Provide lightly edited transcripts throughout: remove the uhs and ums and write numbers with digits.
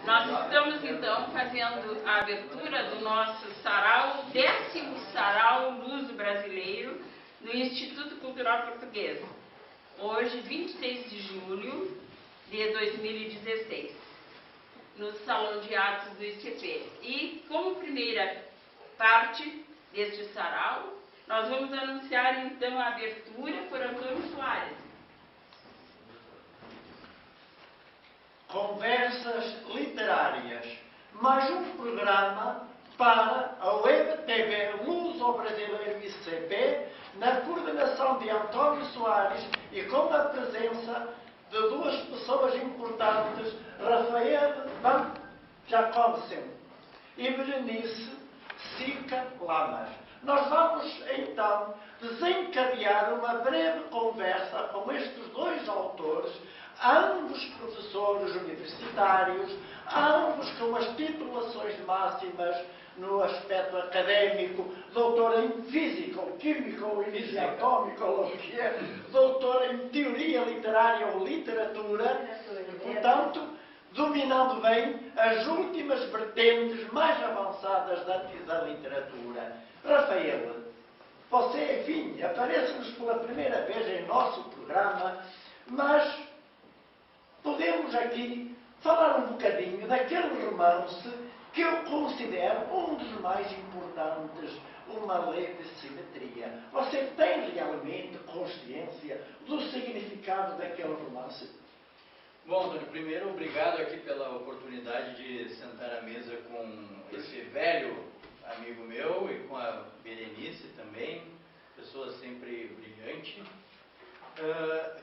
Nós estamos, então, fazendo a abertura do nosso sarau, 10º Sarau Luso Brasileiro, no Instituto Cultural Português. Hoje, 26 de julho de 2016, no Salão de Atos do ICP. E, como primeira parte deste sarau, nós vamos anunciar, então, a abertura por Antônio Soares. Conversas literárias, mais um programa para a Web TV Luso Brasileiro ICP, na coordenação de Antônio Soares e com a presença de duas pessoas importantes, Rafael Van Jacobsen e Berenice Sica Lamas. Nós vamos, então, desencadear uma breve conversa com estes dois autores, ambos professores universitários, ambos com as titulações máximas no aspecto académico, doutor em física, ou química, ou energia atômica, ou o que é, doutor em teoria literária ou literatura, portanto, dominando bem as últimas vertentes mais avançadas da literatura. Rafael, você, enfim, aparece-nos pela primeira vez em nosso programa, mas podemos aqui falar um bocadinho daquele romance que eu considero um dos mais importantes, Uma Leve Simetria. Você tem realmente consciência do significado daquele romance? Bom, Antônio, primeiro, obrigado aqui pela oportunidade de sentar à mesa com esse velho amigo meu e com a Berenice também, pessoa sempre brilhante.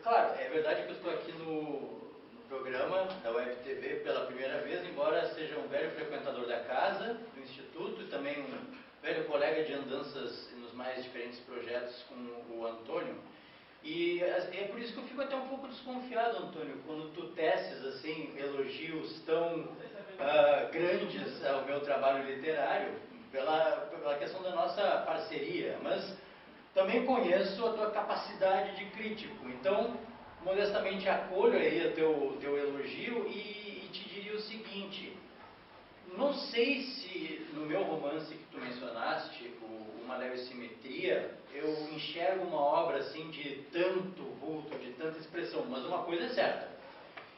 Claro, é verdade que eu estou aqui no programa da Web TV pela primeira vez, embora seja um velho frequentador da casa, do Instituto, e também um velho colega de andanças nos mais diferentes projetos com o Antônio. E é por isso que eu fico até um pouco desconfiado, Antônio, quando tu teces assim, elogios tão grandes ao meu trabalho literário, pela questão da nossa parceria, mas também conheço a tua capacidade de crítico, então modestamente acolho aí o teu elogio e te diria o seguinte: não sei se no meu romance que tu mencionaste, Uma Leve Simetria, eu enxergo uma obra assim de tanto vulto, de tanta expressão, mas uma coisa é certa,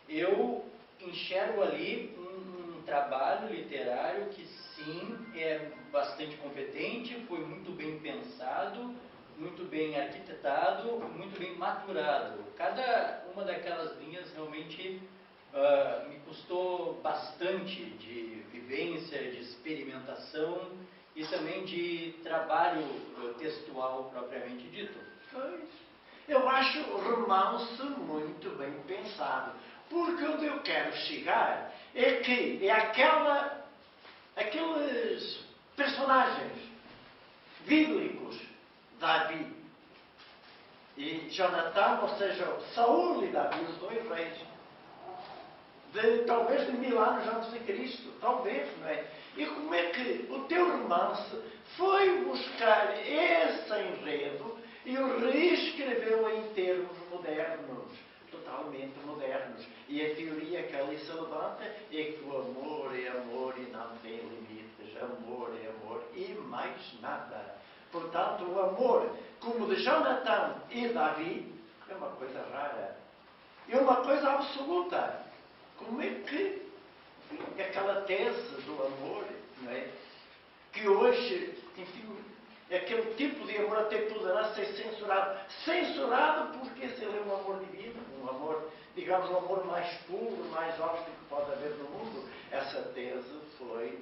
eu enxergo ali um trabalho literário que sim, é bastante competente, foi muito bem pensado, muito bem arquitetado, muito bem maturado. Cada uma daquelas linhas realmente me custou bastante de vivência, de experimentação e também de trabalho textual propriamente dito. Pois, eu acho o romance muito bem pensado, porque onde eu quero chegar é que aqueles personagens bíblicos, Davi e Jonatão, ou seja, Saúl e Davi, os dois reis, talvez de 1000 anos antes de Cristo, talvez, não é? E como é que o teu romance foi buscar esse enredo e o reescreveu em termos modernos, totalmente modernos. E a teoria que ali se levanta é que o amor é amor e não tem limites, amor é amor e mais nada. Portanto, o amor, como de Jonatão e Davi, é uma coisa rara. É uma coisa absoluta. Como é que, enfim, aquela tese do amor, não é? Que hoje, enfim, aquele tipo de amor até poderá ser censurado. Censurado porque esse é um amor divino, um amor, digamos, um amor mais puro, mais austro que pode haver no mundo. Essa tese foi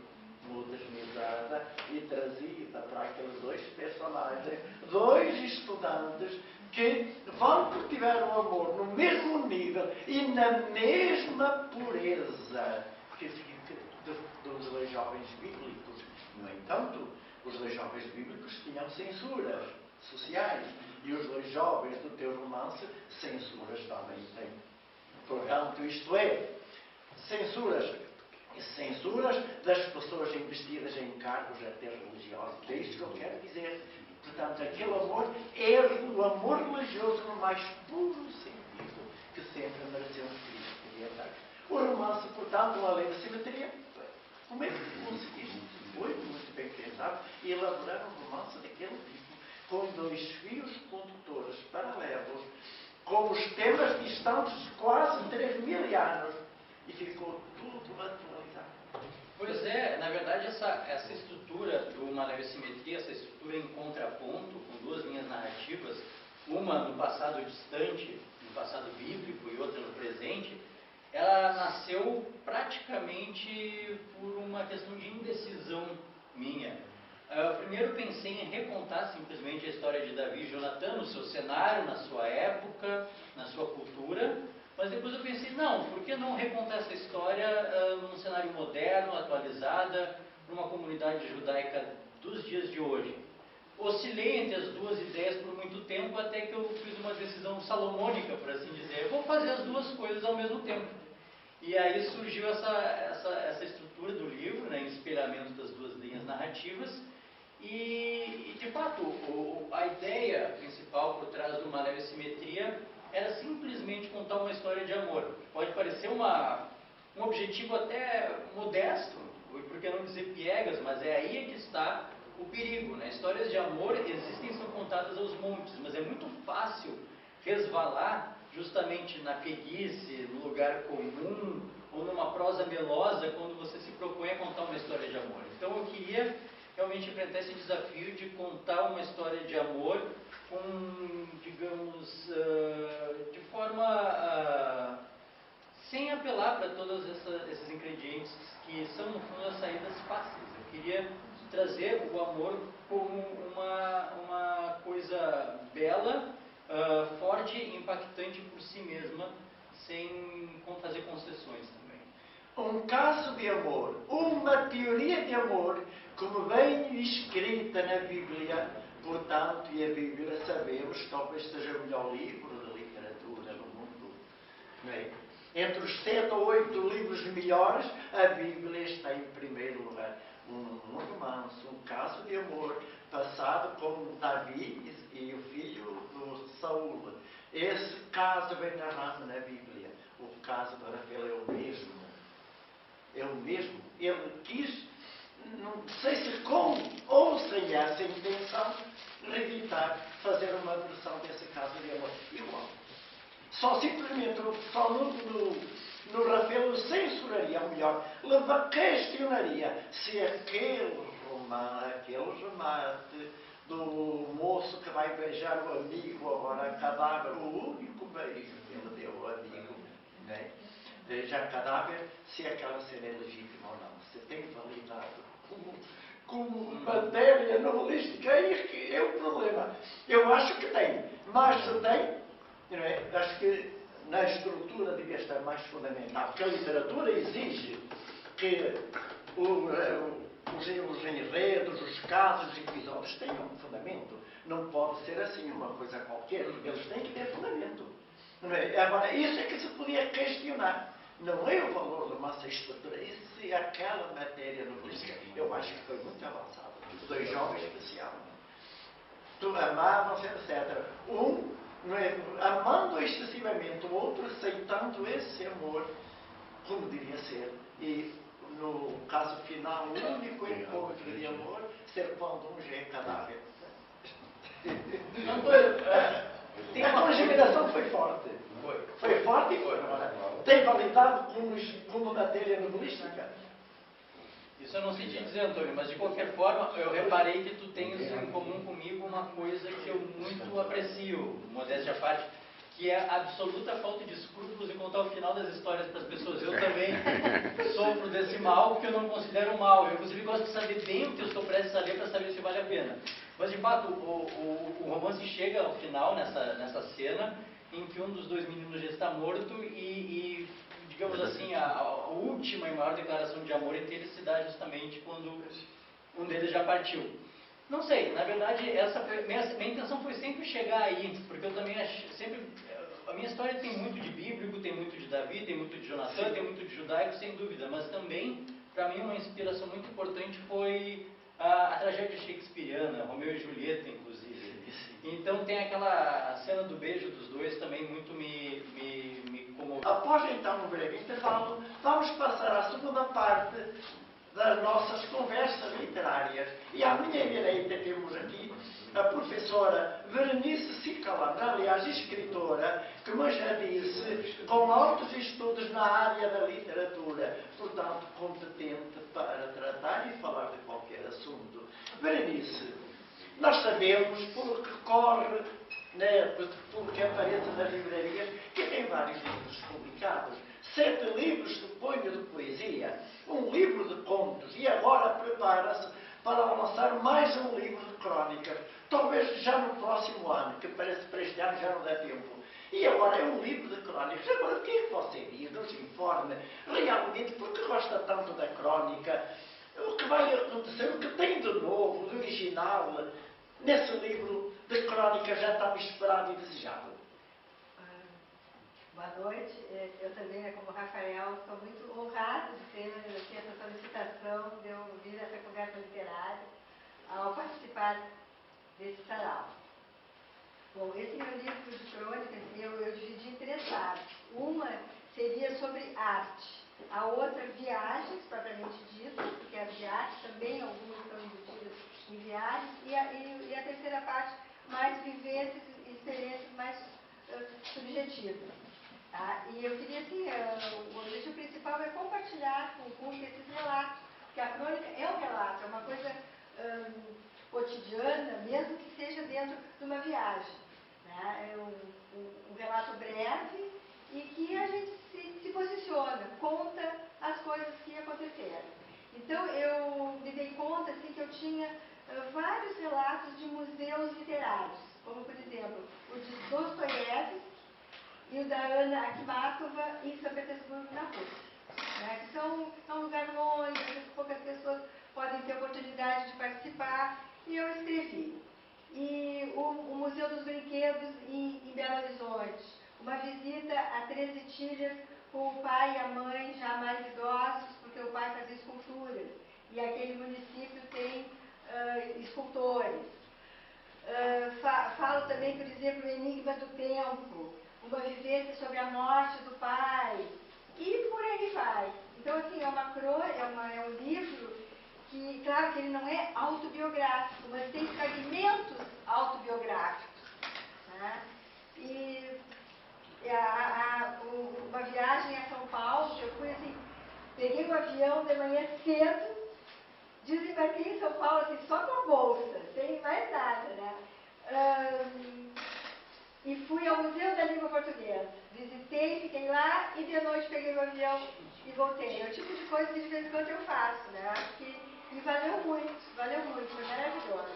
modernizada e trazida para aqueles dois personagens, dois estudantes que vão cultivar o amor no mesmo nível e na mesma pureza que dos dois jovens bíblicos. No entanto, os dois jovens bíblicos tinham censuras sociais e os dois jovens do teu romance censuras também têm. Portanto, isto é, censuras das pessoas investidas em cargos até religiosos. É isto que eu quero dizer. Portanto, aquele amor é o amor religioso no mais puro sentido que sempre mereceu um Cristo. O portanto, uma lei de simetria. Como é que conseguiste? Foi muito bem pensado e elaborar um romance daquele tipo, com 2 fios condutores paralelos, com os temas distantes de quase 3.000 anos, e ficou tudo atualizado. Pois é, na verdade essa estrutura do Uma Leve Simetria, essa estrutura em contraponto, com 2 linhas narrativas, uma no passado distante, no passado bíblico, e outra no presente, ela nasceu praticamente por uma questão de indecisão minha. Eu primeiro pensei em recontar simplesmente a história de Davi e Jonatã no seu cenário, na sua época, na sua cultura, mas depois eu pensei, não, por que não recontar essa história num cenário moderno, atualizada, para uma comunidade judaica dos dias de hoje? Oscilei entre as 2 ideias por muito tempo, até que eu fiz uma decisão salomônica, por assim dizer. Eu vou fazer as 2 coisas ao mesmo tempo. E aí surgiu essa estrutura do livro, né, em espelhamento das 2 linhas narrativas. E de fato, a ideia principal por trás do Uma Leve Simetria era simplesmente contar uma história de amor. Pode parecer um objetivo até modesto, por que não dizer piegas, mas é aí que está o perigo, né? Histórias de amor existem e são contadas aos montes, mas é muito fácil resvalar justamente na preguiça, no lugar comum, ou numa prosa melosa, quando você se propõe a contar uma história de amor. Então eu queria realmente enfrentar esse desafio de contar uma história de amor com, digamos, de forma sem apelar para todos esses ingredientes que são, no fundo, as saídas fáceis. Eu queria trazer o amor como uma coisa bela, forte e impactante por si mesma, sem fazer concessões também. Um caso de amor, uma teoria de amor, como bem escrita na Bíblia, portanto, e a Bíblia sabemos que talvez seja o melhor livro de literatura no mundo, não é? Entre os 7 ou 8 livros melhores, a Bíblia está em primeiro lugar. Um romance, um caso de amor, passado como Davi e o filho do Saúl. Esse caso bem narrado na Bíblia. O caso de Rafael é o mesmo. É o mesmo. Ele quis, não sei se com ou sem essa intenção, reeditar, fazer uma versão desse caso de amor. Igual. Só simplesmente, só no Rafael eu censuraria, ou melhor, questionaria se aquele remate do moço que vai beijar o amigo, agora cadáver, o único beijo que ele deu ao amigo, né? Já cadáver, se aquela cena é legítima ou não, se tem validade como matéria novelística, aí que é o problema. Eu acho que tem, mas se tem, não é? Acho que na estrutura devia estar mais fundamental, porque a literatura exige que os enredos, os casos, os episódios tenham um fundamento. Não pode ser assim uma coisa qualquer. Eles têm que ter fundamento. Não é? Agora, isso é que se podia questionar. Não é o valor de uma estrutura, isso é aquela matéria novelística. Eu acho que foi muito avançado. Os 2 jovens que se amam. Amavam-se, etc. Um, não é, amando excessivamente o outro, aceitando esse amor como devia ser. E no caso final, o único encontro de amor ser quando um já é cadáver. A conjugação foi forte. Foi forte e foi. Tem validade como matéria novelística. Isso eu não sei te dizer, Antônio, mas de qualquer forma, eu reparei que tu tens em comum comigo uma coisa que eu muito aprecio, modéstia à parte, que é a absoluta falta de escrúpulos em contar o final das histórias para as pessoas. Eu também sofro desse mal, que eu não considero mal. Eu, inclusive, gosto de saber bem o que eu estou prestes a ler para saber se vale a pena. Mas, de fato, o romance chega ao final, nessa cena, em que um dos 2 meninos já está morto e digamos assim, a última e maior declaração de amor entre eles se dá justamente quando um deles já partiu. Não sei, na verdade, minha intenção foi sempre chegar aí, porque eu também a minha história tem muito de bíblico, tem muito de Davi, tem muito de Jonatã, tem muito de judaico, sem dúvida, mas também, para mim, uma inspiração muito importante foi a tragédia shakespeariana, Romeu e Julieta, inclusive. Então tem aquela cena do beijo dos 2 também muito me como... Após então um breve intervalo, vamos passar à segunda parte das nossas conversas literárias. E à minha direita temos aqui a professora Berenice Cicalandra, aliás, escritora, que me já disse, com altos estudos na área da literatura, portanto, competente para tratar e falar de qualquer assunto. Berenice, nós sabemos, pelo que corre, né, pelo que aparece nas livrarias, que tem vários livros publicados. 7 livros, suponho, de poesia, um livro de contos, e agora prepara-se para lançar mais um livro de crónicas, talvez já no próximo ano, que parece que para este ano já não dá tempo. E agora é um livro de crónicas. Agora, o que é que você diz? Nos informe realmente, porque gosta tanto da crónica, o que vai acontecer, o que tem de novo, de original, nesse livro de crónicas já tão esperado e desejado. Boa noite. Eu também, como Rafael, estou muito honrada de ter essa solicitação, de eu vir essa conversa literária ao participar desse sarau. Bom, esse meu livro de crônicas eu dividi em 3 partes. Uma seria sobre arte, a outra viagens, propriamente dita, porque as viagens também, algumas estão embutidas em viagens, e a terceira parte, mais vivências e experiências mais subjetivas. Tá? E eu queria, assim, o objetivo principal é compartilhar com o público esses relatos, porque a crônica é um relato, é uma coisa cotidiana, mesmo que seja dentro de uma viagem. Né? É um relato breve e que a gente se posiciona, conta as coisas que aconteceram. Então, eu me dei conta assim, que eu tinha vários relatos de museus literários, como, por exemplo, o de Dostoiévski e o da Ana Akhmatova em São Petersburgo, na Rússia. Né? Que é um lugar longe, poucas pessoas podem ter oportunidade de participar, e eu escrevi. E o Museu dos Brinquedos em Belo Horizonte, uma visita a 13 Tilhas com o pai e a mãe já mais idosos, porque o pai fazia esculturas, e aquele município tem escultores. Falo também, por exemplo, o Enigma do Tempo, uma vivência sobre a morte do pai, e por aí vai. Então, assim, é um livro que, claro que ele não é autobiográfico, mas tem fragmentos autobiográficos. Né? E uma viagem a São Paulo, que eu fui assim, peguei um avião de manhã cedo, desembarquei em São Paulo assim, só com a bolsa, sem mais nada, né? E fui ao Museu da Língua Portuguesa. Visitei, fiquei lá e de noite peguei o avião e voltei. É o tipo de coisa que de vez em quando eu faço, né? Acho que me valeu muito, foi maravilhoso.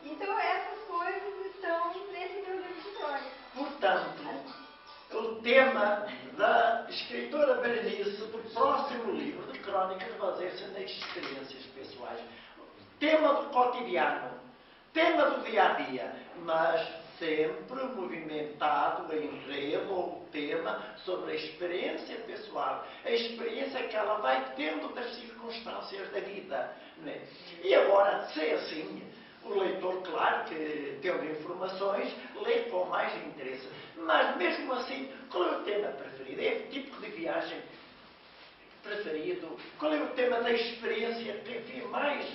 Então essas coisas estão nesse meu livro de crônicas. Portanto, o tema da escritora Berenice do próximo livro de crónicas baseia-se nas experiências pessoais. Tema do cotidiano, tema do dia-a-dia, mas sempre movimentado em enredo ou tema sobre a experiência pessoal, a experiência que ela vai tendo das circunstâncias da vida. Né? E agora, se é assim, o leitor, claro que tendo informações, lê com mais interesse. Mas mesmo assim, qual é o tema preferido? É o tipo de viagem preferido? Qual é o tema da experiência que mais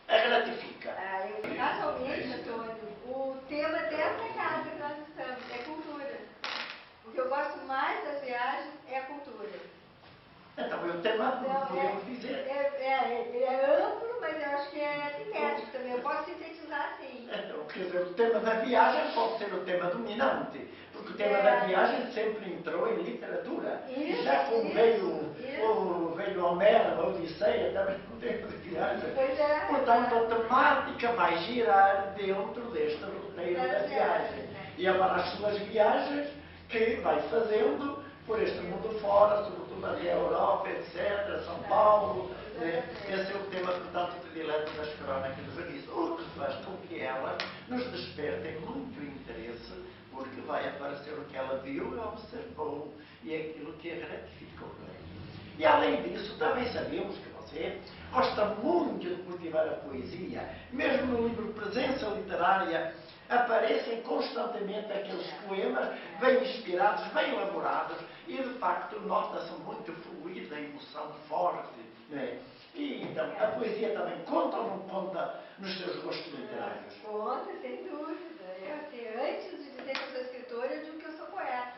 a gratifica? Casualmente, Antônio, o tema dessa casa que nós estamos é cultura. O que eu gosto mais das viagens é a cultura. Então, o tema, podemos dizer. Ele é amplo, mas eu acho que é sintético também. Eu posso sintetizar assim. Então, quer dizer, o tema da viagem pode ser o tema dominante, porque o tema da viagem sempre entrou em literatura. E já como veio Homero, a Odisseia, também o tema de viagem. Portanto, a temática vai girar dentro deste roteiro da viagem. E agora as suas viagens que vai fazendo por este mundo fora, sobretudo ali a Europa, etc., São Paulo. Esse é o tema, portanto, predileto das crónicas de Berenice. O que faz com que ela nos desperte muito interesse, porque vai aparecer o que ela viu e observou, e aquilo que a gratificou. E além disso, também sabemos que você você, gosta muito de cultivar a poesia. Mesmo no livro Presença Literária, aparecem constantemente aqueles poemas bem inspirados, bem elaborados, e de facto nota-se muito fluida, emoção forte, não é? E então, a poesia também conta ou não conta nos seus gostos literários? Conta, sem dúvida. Eu, assim, antes de dizer que eu sou escritora, eu digo que eu sou poeta.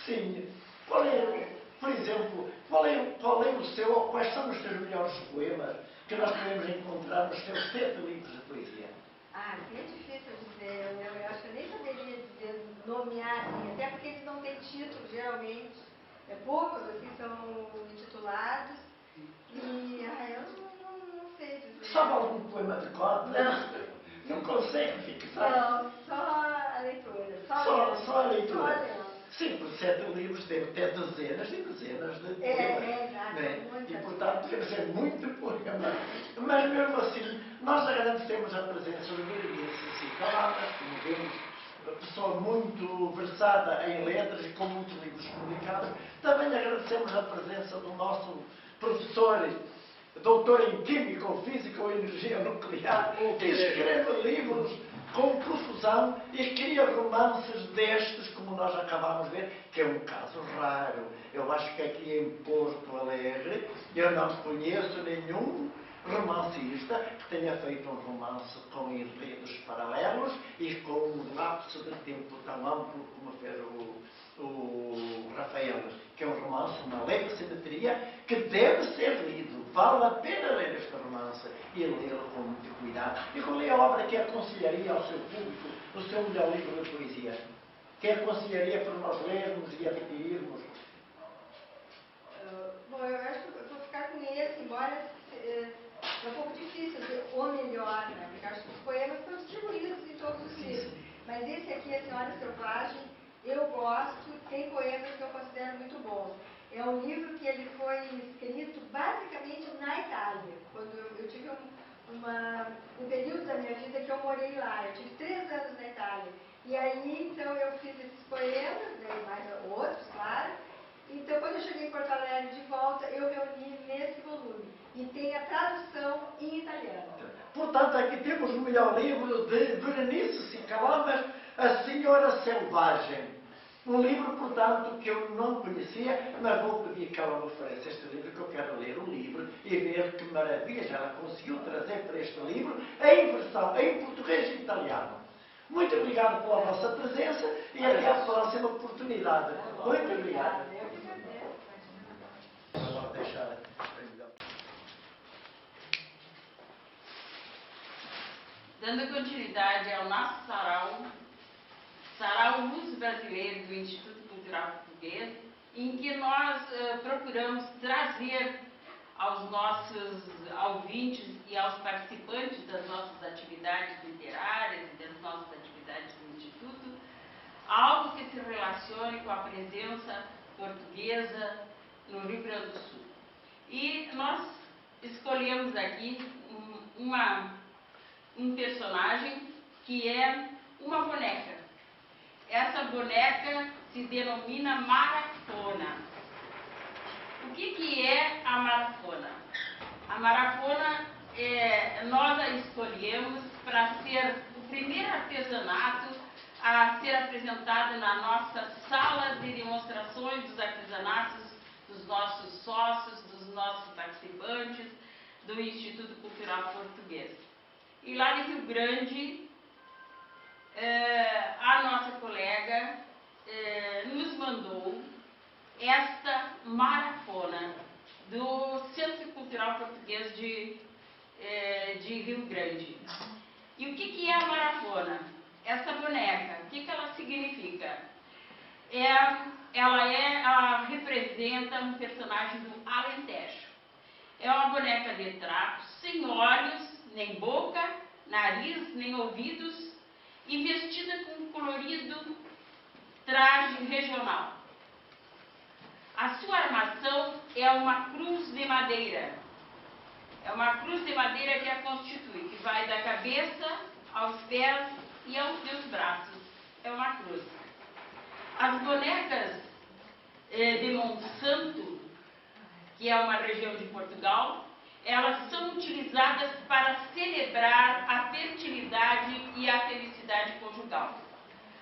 Sim. Qual é, por exemplo, qual é o seu, ou quais são os seus melhores poemas que nós podemos encontrar nos seus 7 livros de poesia? Ah, é difícil dizer. Eu acho que eu nem saberia dizer, nomear, assim, até porque eles não têm título, geralmente. Poucos, assim, são intitulados. E eu não sei dizer. Sabe algum poema de cor? Não. Não consegue fixar? Não, só a leitura. Só a leitura. Só lendo. Sim, por 7 livros deve ter dezenas e dezenas de poemas. Exato. Né? E, portanto, deve ser muito poema. Mas, mesmo assim, nós agradecemos a presença do Berenice Cicalamas, como vemos, uma pessoa muito versada em letras e com muitos livros publicados. Também agradecemos a presença do nosso professor, doutor em Química ou Física ou Energia Nuclear, que escreve livros com profusão e cria romances destes, como nós acabamos de ver, que é um caso raro. Eu acho que aqui em Porto Alegre eu não conheço nenhum romancista que tenha feito um romance com enredos paralelos e com um lapso de tempo tão amplo como fez o Rafael, que é um romance, uma lei de simetria, que deve ser lido. Vale a pena ler este romance e lê-lo com muito cuidado. E qual é a obra que aconselharia ao seu público, o seu melhor livro de poesia? Que aconselharia para nós lermos e adquirirmos? Bom, eu acho que eu vou ficar com esse, embora é um pouco difícil dizer o melhor, né? Porque acho que os poemas estão distribuídos em todos os livros. Mas esse aqui, A Senhora Selvagem, eu gosto, tem poemas que eu considero muito bons. É um livro que ele foi escrito basicamente na Itália. Quando eu tive um período da minha vida que eu morei lá. Eu tive 3 anos na Itália. E aí, então, eu fiz esses poemas, né, mais outros, claro. Então, quando eu cheguei em Porto Alegre de volta, eu reuni nesse volume. E tem a tradução em italiano. Portanto, aqui temos o melhor livro de Berenice Cicalamas, A Senhora Selvagem. Um livro, portanto, que eu não conhecia, mas vou pedir que ela me ofereça este livro, que eu quero ler o livro e ver que maravilhas ela conseguiu trazer para este livro, em versão em português e italiano. Muito obrigado pela vossa presença e até à próxima oportunidade. Muito obrigado. Vamos deixar. Dando continuidade ao nosso Sarau Luz Brasileiro do Instituto Cultural Português, em que nós procuramos trazer aos nossos ouvintes e aos participantes das nossas atividades literárias e das nossas atividades do Instituto, algo que se relacione com a presença portuguesa no Rio Grande do Sul. E nós escolhemos aqui um personagem que é uma boneca. Essa boneca se denomina Marafona. O que é a Marafona? A Marafona, nós a escolhemos para ser o primeiro artesanato a ser apresentado na nossa sala de demonstrações dos artesanatos dos nossos sócios, dos nossos participantes do Instituto Cultural Português. E lá em Rio Grande, a nossa colega nos mandou esta Marafona do Centro Cultural Português de Rio Grande. E o que é a Marafona? Essa boneca, o que ela significa? Ela representa um personagem do Alentejo. É uma boneca de trapo, sem olhos, nem boca, nariz, nem ouvidos, e vestida com um colorido traje regional. A sua armação é uma cruz de madeira. É uma cruz de madeira que a constitui, que vai da cabeça aos pés e aos seus braços. É uma cruz. As bonecas de Monsanto, que é uma região de Portugal, elas são utilizadas para celebrar a fertilidade e a felicidade conjugal.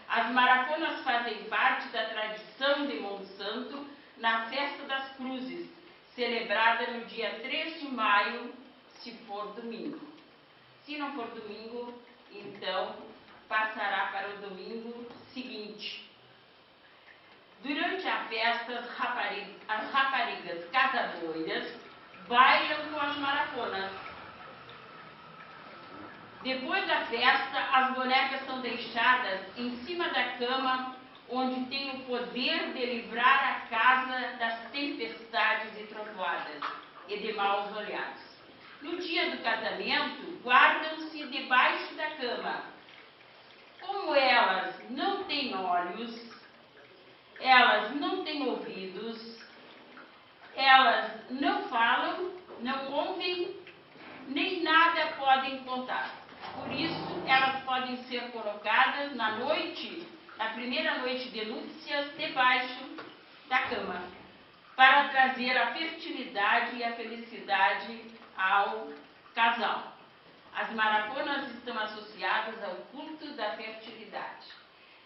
As maraconas fazem parte da tradição de Monsanto na Festa das Cruzes, celebrada no dia 3 de maio, se for domingo. Se não for domingo, então passará para o domingo seguinte. Durante a festa, as raparigas casadoiras bailam com as maraconas. Depois da festa, as bonecas são deixadas em cima da cama, onde tem o poder de livrar a casa das tempestades e trovoadas e de maus olhados. No dia do casamento, guardam-se debaixo da cama. Como elas não têm olhos, elas não têm ouvidos, elas não falam, não ouvem, nem nada podem contar. Por isso, elas podem ser colocadas na primeira noite de núpcias, debaixo da cama, para trazer a fertilidade e a felicidade ao casal. As maraconas estão associadas ao culto da fertilidade.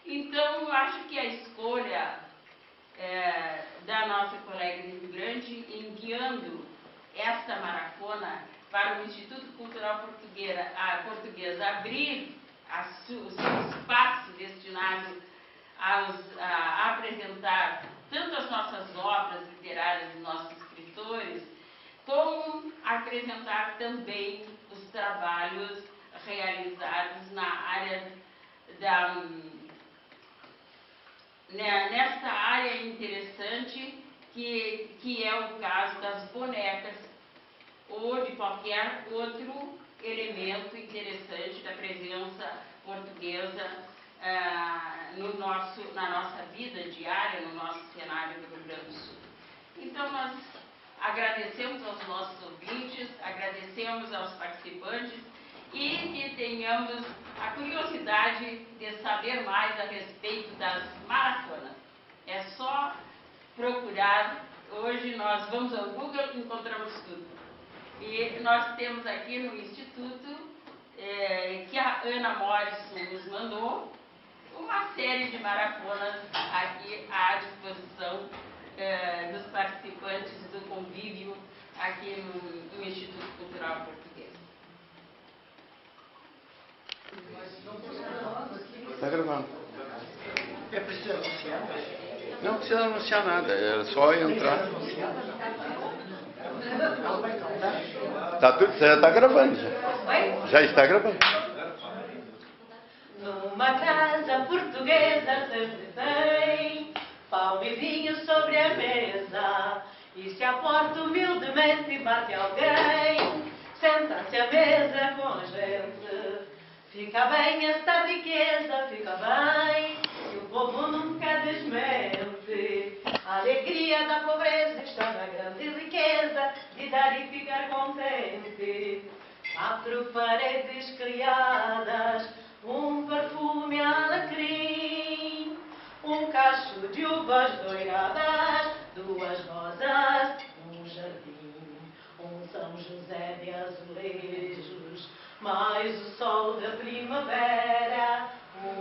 Então, eu acho que a escolha da nossa colega de Rio Grande, enviando esta maracona para o Instituto Cultural Português abrir o seu espaço destinado a apresentar tanto as nossas obras literárias dos nossos escritores, como apresentar também os trabalhos realizados na área nesta área interessante que é o caso das bonecas ou de qualquer outro elemento interessante da presença portuguesa na nossa vida diária, no nosso cenário do Rio Grande do Sul. Então, nós agradecemos aos nossos ouvintes, agradecemos aos participantes e que tenhamos a curiosidade de saber mais a respeito das maraconas. É só procurar. Hoje nós vamos ao Google e encontramos tudo. E nós temos aqui no Instituto, que a Ana Morrison nos mandou, uma série de maraconas aqui à disposição dos participantes do convívio aqui no Instituto Cultural Português. Está gravando. É preciso anunciar? Não precisa anunciar nada, é só entrar. Tá tudo, já está gravando já. Já está gravando. Numa casa portuguesa sempre tem pão e vinho sobre a mesa. E se à porta humildemente bate alguém, senta-se à mesa com a gente. Fica bem esta riqueza, fica bem, e o povo nunca desmente. A alegria da pobreza está na grande riqueza de dar e ficar contente. 4 paredes criadas, um perfume alecrim, um cacho de uvas doiradas, 2 rosas, um jardim, um São José de azulejos, mais o sol da primavera,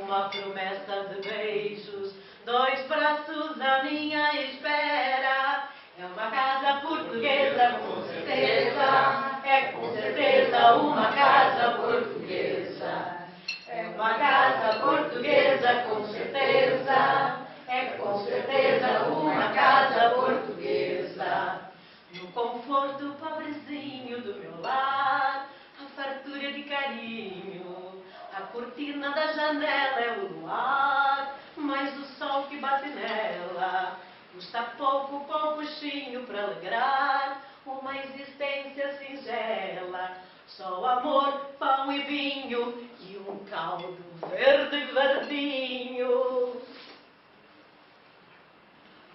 uma promessa de beijos, 2 braços à minha espera. É uma casa portuguesa, com certeza, é com certeza uma casa portuguesa. É uma casa portuguesa, com certeza, é com certeza uma casa portuguesa. No conforto pobrezinho do meu lar, a fartura de carinho, a cortina da janela é o luar, mas o sol que bate nela custa pouco, pouquinho para alegrar uma existência singela. Só amor, pão e vinho e um caldo verde verdinho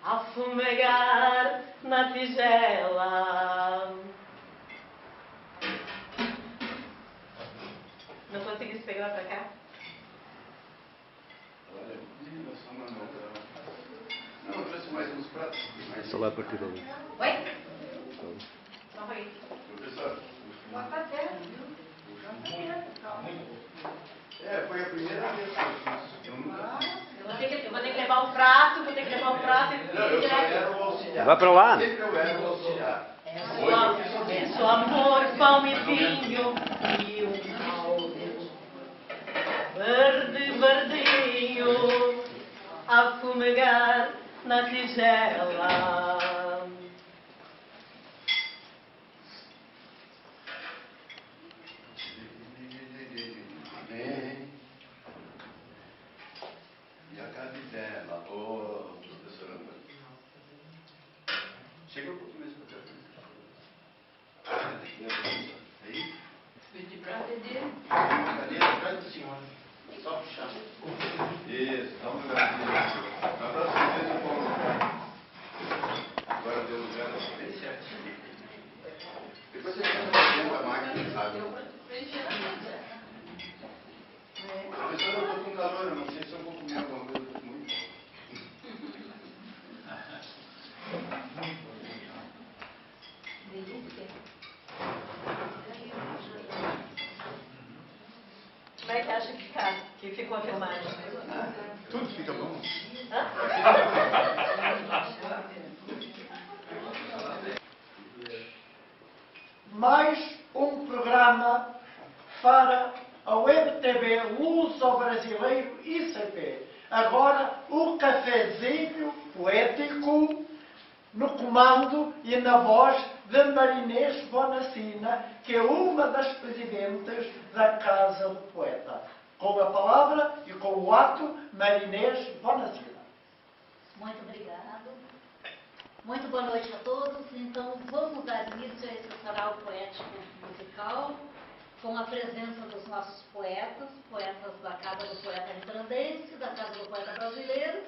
a fumegar na tigela. Não conseguiste pegar para cá? Não, eu trouxe mais uns pratos. Mas só lá para tirar. Oi? Não foi. Mas tá certo, viu? Não tá certo, calma. Foi a primeira vez que eu fiz. Eu vou ter que levar um prato, e Não, eu só era o auxiliar. Vai pra lá? Sempre eu era o auxiliar. É só amor, pão e vinho e um caldo verde, verdinho a fumegar na tigela. E a casa dela, ô, professora Antônia. Chega um pouquinho mais pra cá. Aí. Pedir pra atender. Cadê? Atrás do senhor. Só puxar. Isso, dá um lugarzinho. Na próxima vez eu vou. Agora deu lugar bem certinho. Depois você fica fazendo a máquina, sabe? Professor, eu estou com calor, eu não sei se eu vou comer alguma coisa muito. Como é que acha que ficou a filmagem? Tudo fica bom. Mais um programa para a WebTV Luso Brasileiro ICP. Agora o cafezinho poético no comando e na voz de Marinês Bonacina, que é uma das presidentes da Casa do Poeta. Com a palavra e com o ato, Marinês Bonacina. Muito obrigado. Muito boa noite a todos. Então, vamos dar início a esse sarau poético musical, com a presença dos nossos poetas, poetas da Casa do Poeta Ritrandense, da Casa do Poeta Brasileiro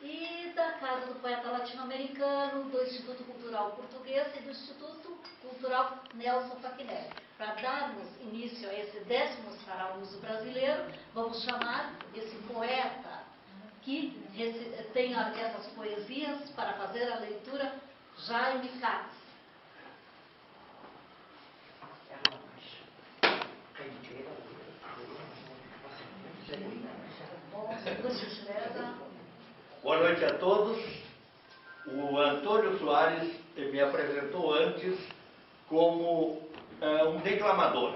e da Casa do Poeta Latino-Americano, do Instituto Cultural Português e do Instituto Cultural Nelson Facchinetti. Para darmos início a esse 10º sarau luso brasileiro, vamos chamar esse poeta que tem essas poesias para fazer a leitura, Jaime Katz. Boa noite a todos. O Antônio Soares me apresentou antes como um declamador.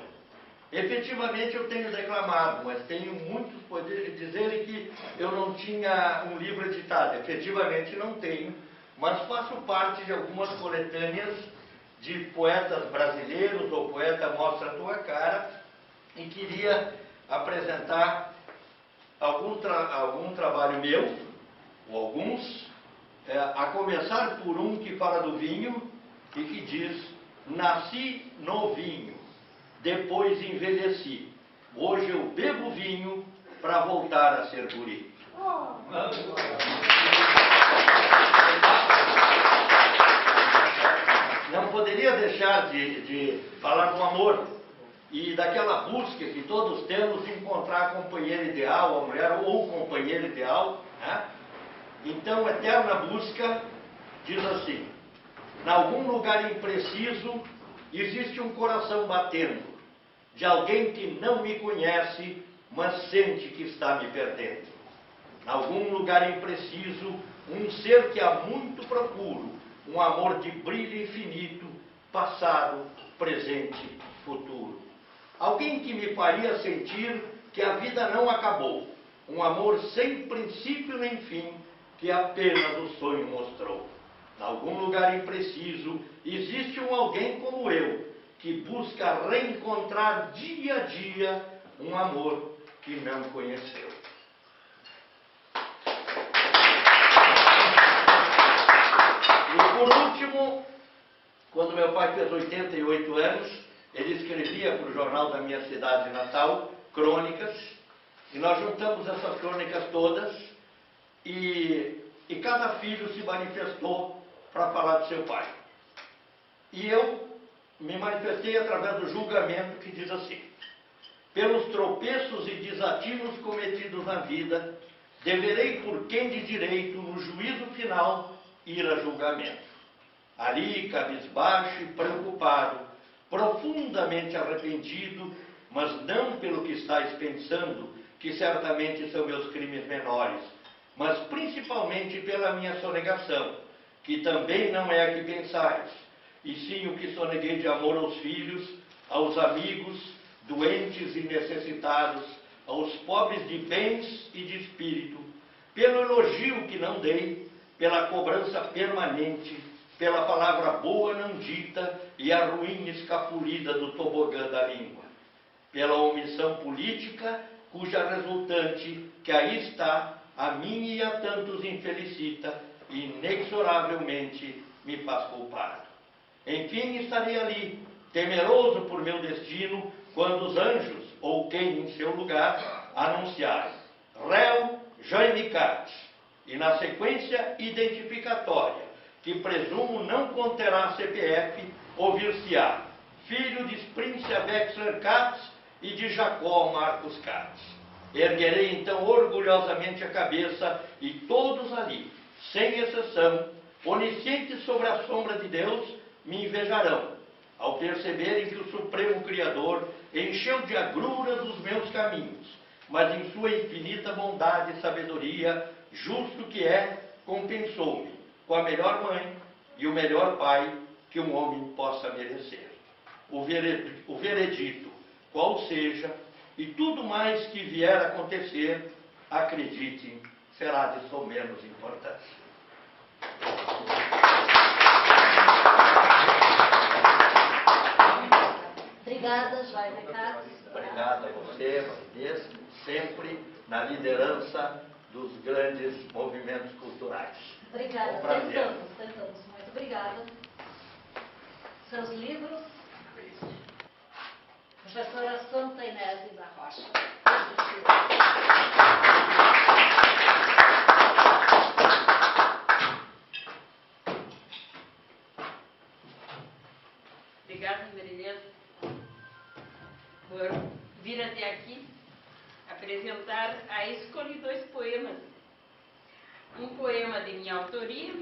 Efetivamente eu tenho declamado, mas tenho muitos poderes de dizerem que eu não tinha um livro editado. Efetivamente não tenho, mas faço parte de algumas coletâneas de poetas brasileiros, ou poeta Mostra a Tua Cara, e queria apresentar algum trabalho meu, ou alguns, a começar por um que fala do vinho e que diz: nasci novinho, depois envelheci, hoje eu bebo vinho para voltar a ser guri. Não poderia deixar de falar do amor e daquela busca que todos temos de encontrar a companheira ideal, a mulher ou o companheiro ideal, né? Então, eterna busca diz assim: em algum lugar impreciso existe um coração batendo, de alguém que não me conhece, mas sente que está me perdendo. Em algum lugar impreciso, um ser que há muito procuro, um amor de brilho infinito, passado, presente, futuro. Alguém que me faria sentir que a vida não acabou, um amor sem princípio nem fim, que apenas o sonho mostrou. Em algum lugar impreciso, existe um alguém como eu, que busca reencontrar dia a dia um amor que não conheceu. E por último, quando meu pai fez 88 anos, ele escrevia para o jornal da minha cidade natal, crônicas, e nós juntamos essas crônicas todas, e cada filho se manifestou para falar do seu pai. E eu me manifestei através do julgamento que diz assim: pelos tropeços e desatinos cometidos na vida, deverei, por quem de direito, no juízo final, ir a julgamento. Ali, cabisbaixo e preocupado, profundamente arrependido, mas não pelo que estáis pensando, que certamente são meus crimes menores, mas principalmente pela minha sonegação, que também não é a que pensais, e sim o que soneguei de amor aos filhos, aos amigos, doentes e necessitados, aos pobres de bens e de espírito, pelo elogio que não dei, pela cobrança permanente, pela palavra boa não dita e a ruim escapulida do tobogã da língua, pela omissão política, cuja resultante, que aí está, a mim e a tantos infelicita, e inexoravelmente me faz culpado. Enfim, estarei ali, temeroso por meu destino, quando os anjos, ou quem em seu lugar, anunciarem: réu Jaime Katz, e na sequência identificatória, que presumo não conterá CPF, ouvir-se-á: filho de Sprincia Wexler Katz e de Jacó Marcos Katz. Erguerei então orgulhosamente a cabeça, e todos ali, sem exceção, oniscientes sobre a sombra de Deus, me invejarão, ao perceberem que o Supremo Criador encheu de agrura dos meus caminhos, mas em sua infinita bondade e sabedoria, justo que é, compensou-me com a melhor mãe e o melhor pai que um homem possa merecer. O veredito, qual seja, e tudo mais que vier a acontecer, acreditem, será de só menos importância. Obrigada, Jaime Katz. Obrigado a você, Validez, sempre na liderança dos grandes movimentos culturais. Obrigada, Um prazer. tentamos. Muito obrigada. Seus livros, professora Santa Inés da Rocha. Obrigada, Marinês, por vir até aqui apresentar a escolha de 2 poemas. Um poema de minha autoria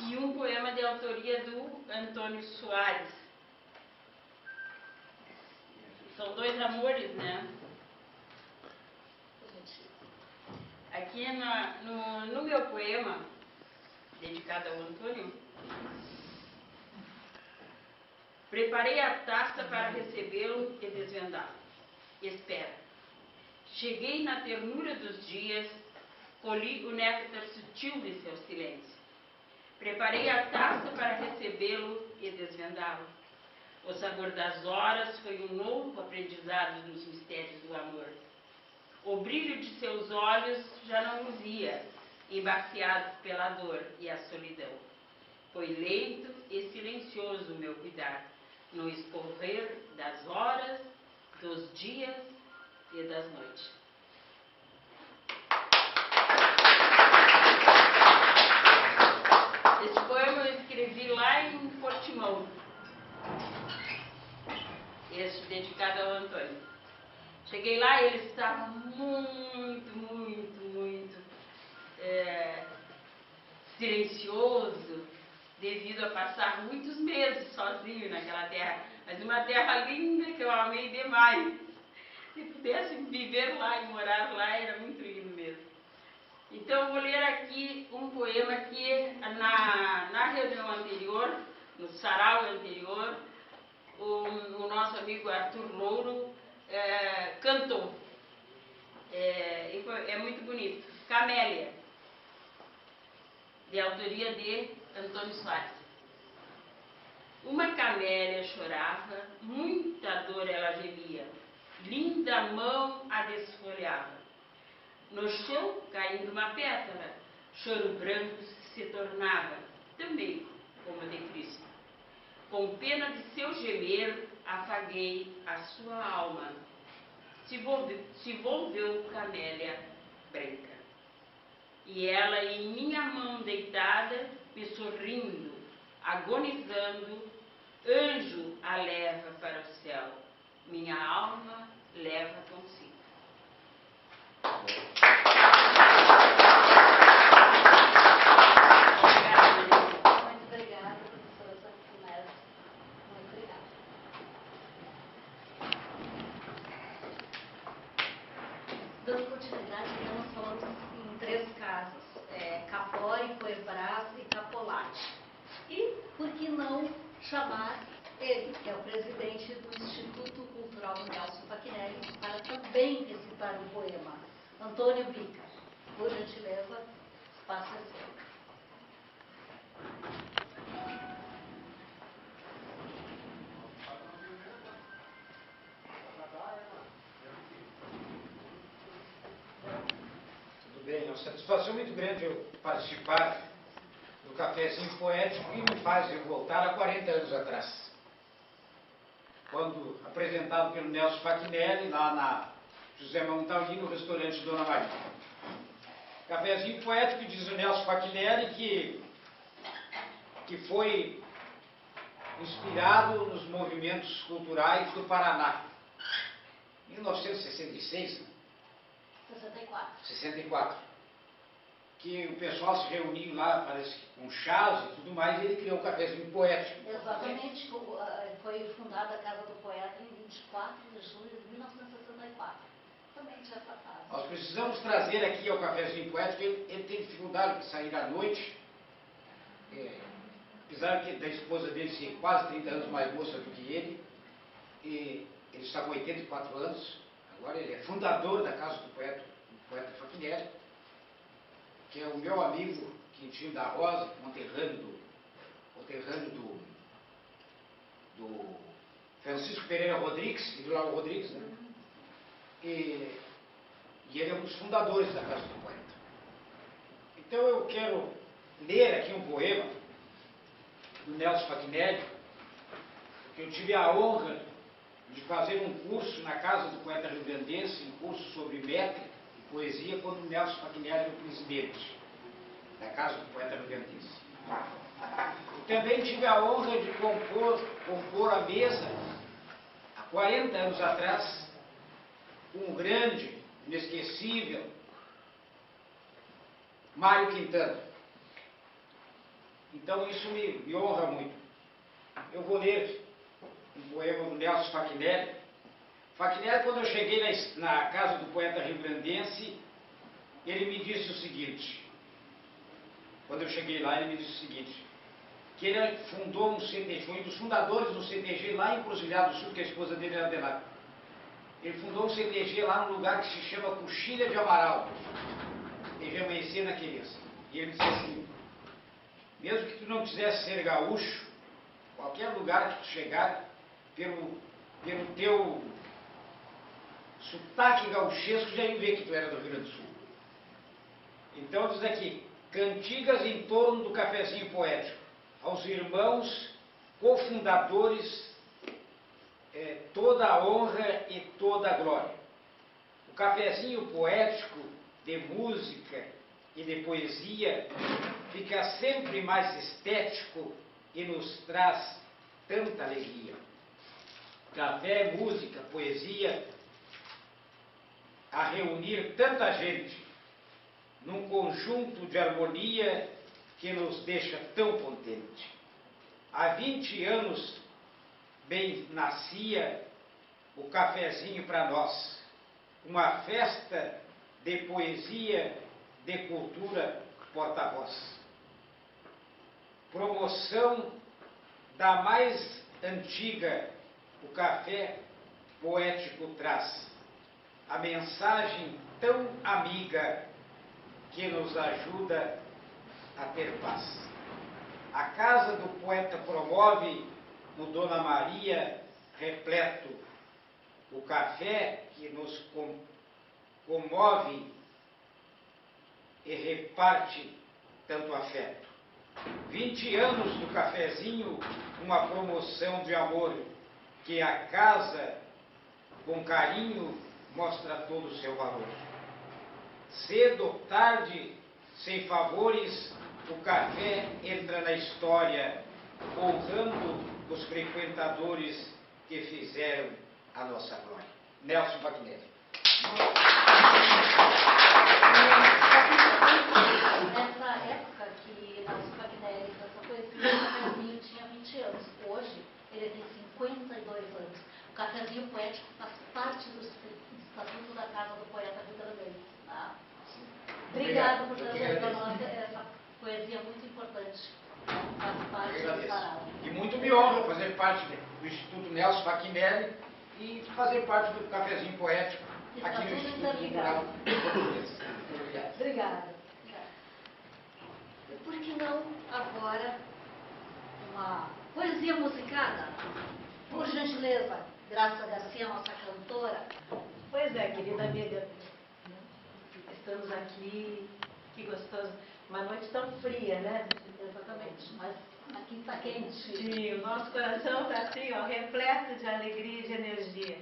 e um poema de autoria do Antônio Soares. São 2 amores, né? Aqui no meu poema, dedicado ao Antônio, preparei a taça para recebê-lo e desvendá-lo. Espera. Cheguei na ternura dos dias, colhi o néctar sutil de seu silêncio. Preparei a taça para recebê-lo e desvendá-lo. O sabor das horas foi um novo aprendizado nos mistérios do amor. O brilho de seus olhos já não luzia, embaciado pela dor e a solidão. Foi lento e silencioso o meu cuidar, no escorrer das horas, dos dias e das noites. Esse poema eu escrevi lá em Portimão, esse dedicado ao Antônio. Cheguei lá e ele estava muito silencioso, devido a passar muitos meses sozinho naquela terra, mas uma terra linda que eu amei demais. Se pudesse viver lá e morar lá, era muito lindo mesmo. Então eu vou ler aqui um poema que na reunião anterior, no sarau anterior, o nosso amigo Arthur Louro cantou. É muito bonito. Camélia, de autoria de Antônio Soares. Uma camélia chorava, muita dor ela gemia, linda mão a desfolhava. No chão, caindo uma pétala, choro branco se tornava, também como de Cristo. Com pena de seu gemer, afaguei a sua alma. Se volveu camélia branca. E ela em minha mão deitada, me sorrindo, agonizando, anjo a leva para o céu, minha alma leva consigo. Muito obrigada, professora Santa Inés. Muito obrigada. utilidade que nós falamos em 3 casas, Capore, Coebrás e Capolate. E por que não chamar ele, que é o presidente do Instituto Cultural Nelson Facchinetti, para também recitar um poema. Antônio Bica, por gentileza, espaço é seu. Bem, é uma satisfação muito grande eu participar do Cafézinho Poético e me faz eu voltar a 40 anos atrás. Quando apresentado pelo Nelson Facchinetti, lá na José Montaldi, no restaurante Dona Maria. Cafézinho Poético, diz o Nelson Facchinetti, que foi inspirado nos movimentos culturais do Paraná. Em 1966, 64, que o pessoal se reuniu lá, parece que com chás e tudo mais, e ele criou o Cafézinho Poético. Exatamente, foi fundada a Casa do Poeta em 24 de julho de 1964. Somente essa casa. Nós precisamos trazer aqui ao Cafézinho Poético, ele tem dificuldade de sair à noite, apesar da esposa dele ser quase 30 anos mais moça do que ele, e ele está com 84 anos. Agora ele é fundador da Casa do Poeta Facchinetti, que é o meu amigo Quintino da Rosa, conterrâneo do Francisco Pereira Rodrigues, e do Lauro Rodrigues, né? E ele é um dos fundadores da Casa do Poeta. Então eu quero ler aqui um poema do Nelson Facchinetti, que eu tive a honra de fazer um curso na Casa do Poeta Rio-Grandense, um curso sobre métrica e poesia, quando o Nelson Facchinetti era o presidente da Casa do Poeta Rio-Grandense. Também tive a honra de compor a mesa, há 40 anos atrás, com um grande, inesquecível, Mário Quintana. Então isso me honra muito. Eu vou ler um poema do Nelson Facchinetti. Facchinetti, quando eu cheguei na Casa do Poeta Rio-Grandense, ele me disse o seguinte, que ele fundou um CTG, foi um dos fundadores do CTG lá em Cruzilhado do Sul, que a esposa dele era de lá. Ele fundou um CTG lá num lugar que se chama Coxilha de Amaral. Teve amanhecer naquele assim. E ele disse assim, mesmo que tu não quisesse ser gaúcho, qualquer lugar que tu chegar, pelo teu sotaque gauchesco, já ia ver que tu era do Rio Grande do Sul. Então diz aqui, cantigas em torno do Cafézinho Poético, aos irmãos cofundadores, toda a honra e toda a glória. O Cafézinho Poético de música e de poesia fica sempre mais estético e nos traz tanta alegria. Café, música, poesia, a reunir tanta gente num conjunto de harmonia que nos deixa tão contente. Há 20 anos bem nascia o cafezinho para nós, uma festa de poesia, de cultura porta-voz. Promoção da mais antiga, o café poético traz a mensagem tão amiga que nos ajuda a ter paz. A Casa do Poeta promove no Dona Maria repleto o café que nos comove e reparte tanto afeto. 20 anos do cafezinho, uma promoção de amor que a casa, com carinho, mostra todo o seu valor. Cedo ou tarde, sem favores, o café entra na história, honrando os frequentadores que fizeram a nossa glória. Nelson Facchinetti. Nessa época que Nelson Facchinetti, essa poesia, o cafezinho tinha 20 anos. Hoje, ele tem 52 anos. O Cafézinho Poético faz parte do Estatuto da Casa do Poeta Rio-Grandense. Obrigada por trazer para nós essa poesia muito importante. Faz parte do sarau. E muito me honra fazer parte do Instituto Nelson Fachinelli e fazer parte do Cafezinho Poético Está aqui no tudo Instituto interligado. Cultural Português. Obrigado. Obrigada. E por que não agora uma poesia musicada? Por gentileza, Graça Garcia, nossa cantora. Pois é, querida amiga, estamos aqui, que gostoso. Uma noite tão fria, né? Exatamente, mas aqui está quente. Sim, o nosso coração está assim, ó, repleto de alegria e de energia.